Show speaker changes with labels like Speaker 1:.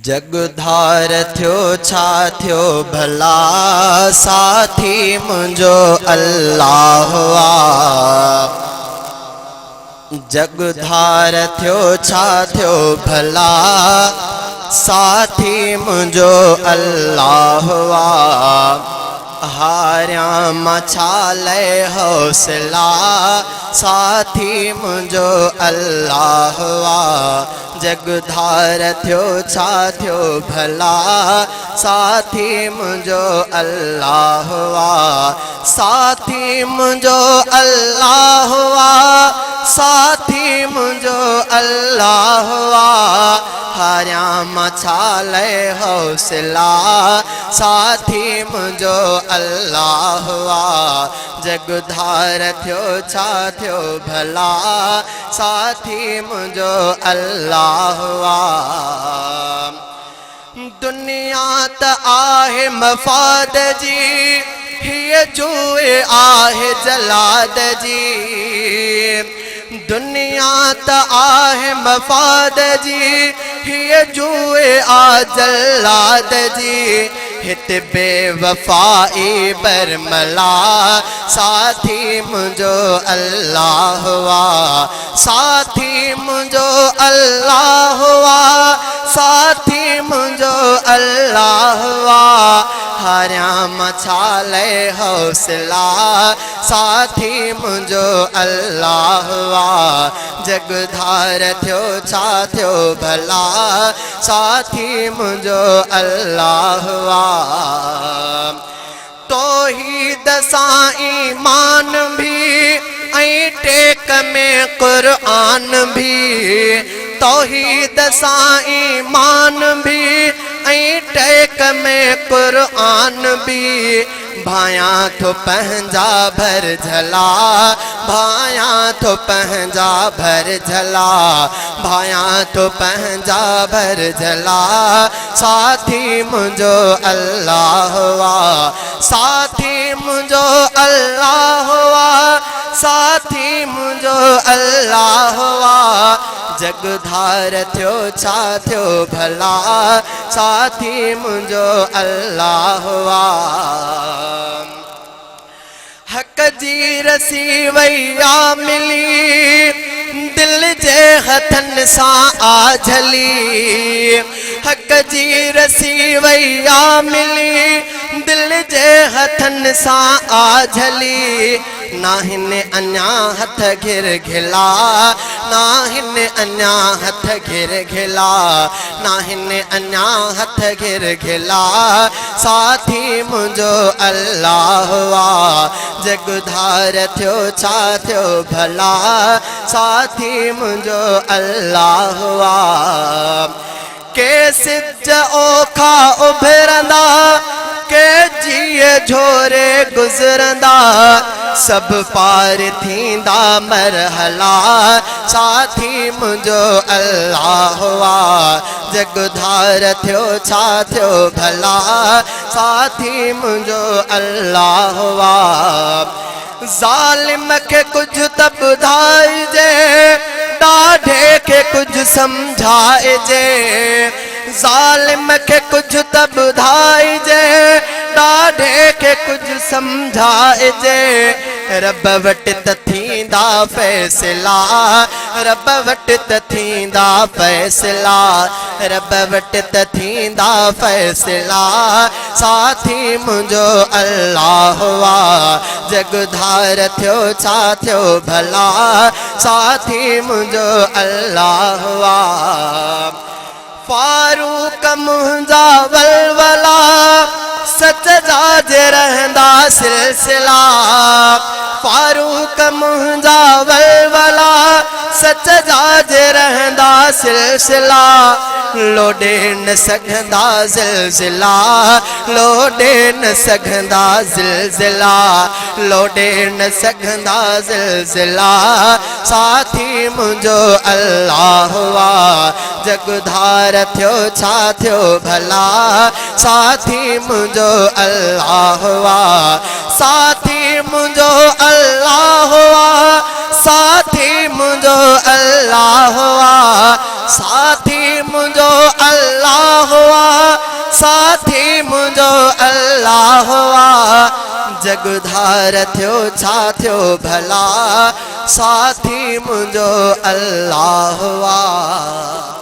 Speaker 1: जगधार थियो छा थियो भला साथी मुंहिंजो अल्लाह आ। जगधार थियो छा थियो भला साथी मुंहिंजो अल्लाह आ। हारिया मां छा लय हौसला साथी मुंहिंजो अल्लाह आ। जगधार थियो छा थियो भला साथी मुंहिंजो अल्लाह आ। साथी मुंहिंजो अल्लाह आ। साथी मुंहिंजो अल्लाह आ। हारिया मां छा लय हौसला साथी मुंहिंजो अल्लाह आ। जगधार थियो छा थियो भला साथी मुंहिंजो अल्लाह आ। दुनिया त आहे मफ़ाद जी हीअ जुए आहे जलाद जी। दुनिया त आहे मफ़ाद जी हीअ जुए आ जलाद जी। हित बेवफ़ाई बरमला साथी मुंहिंजो अल्लाह आ। साथी मुंहिंजो अल्लाह आ। साथी मुंहिंजो अल्लाह आ। हारिया मां छा लय हौसला साथी मुंहिंजो अल्लाह आ। जगधार थियो छा थियो भला साथी मुंहिंजो अल्लाह आ। तौहीद सां ईमान भी ऐं टेक में क़ुरान भी। तौहीद सां ईमान भी ऐं टेक में क़ुरान भी। भाया थो पंहिंजा भर झला भाया थो पंहिंजा भर झला भाया थो पंहिंजा भर झला साथी मुंहिंजो अल्लाह आ। साथी मुंहिंजो अल्लाह आ। साथी मुंहिंजो अल्लाह आ। जगधार थियो छा थियो भला साथी मुंहिंजो अल्लाह आ। हक़ जी रसी वैया मिली दिल जे हथन सां आ झली। हक़ जी रसी वैया मिली दिल जे हथन सां आ झली। ना हिन अञा हथ घिर घिला ना हिन अञा हथ घिर घिला ना हिन अञा हथ घिर घिला साथी मुंहिंजो अल्लाह आ। जगधार थियो छा थियो भला साथी मुंहिंजो अल्लाह आ। के सिज ओखा उभरंदा के जिए झोरे गुज़रंदा सब पार थींदा मरहला साथी मुंहिंजो अल्लाह आ। जगधार थियो छा थियो भला साथी मुंहिंजो अल्लाह आ। ज़ालिम खे कुझु त ॿुधाइजे ॾाढे खे कुझु सम्झाइजे। ज़ालिम खे कुझु त ॿुधाइजे ॾाढे खे कुझु सम्झाइजे। रब वटि त थींदा फ़ैसिला रब वटि त थींदा फ़ैसिला रब वटि त थींदा फ़ैसिला साथी मुंहिंजो अल्लाह आ। जगधार थियो छा थियो भला साथी मुंहिंजो अल्लाह आ। फारूक मुंहिंजा वलवला सच जा जे रहंदा सिलसिला। फारूक मुंहिंजा वलवला सच जा जे रहंदा सिलसिला। लोॾे न सघंदा ज़िलज़िला लोॾे न सघंदा ज़िलज़िला लोॾे न सघंदा ज़िलज़िला साथी मुंहिंजो अल्लाह आ। जगधार थियो छा थियो भला साथी मुंहिंजो अल्लाह आ। साथी मुंहिंजो अल्लाह आ। साथी मुंहिंजो अल्लाह आ। साथी मुंहिंजो अल्लाह साथी मुझो अल्लाह हुआ जगधार थियो छा थियो भला साथी मुझो अल्लाह हुआ।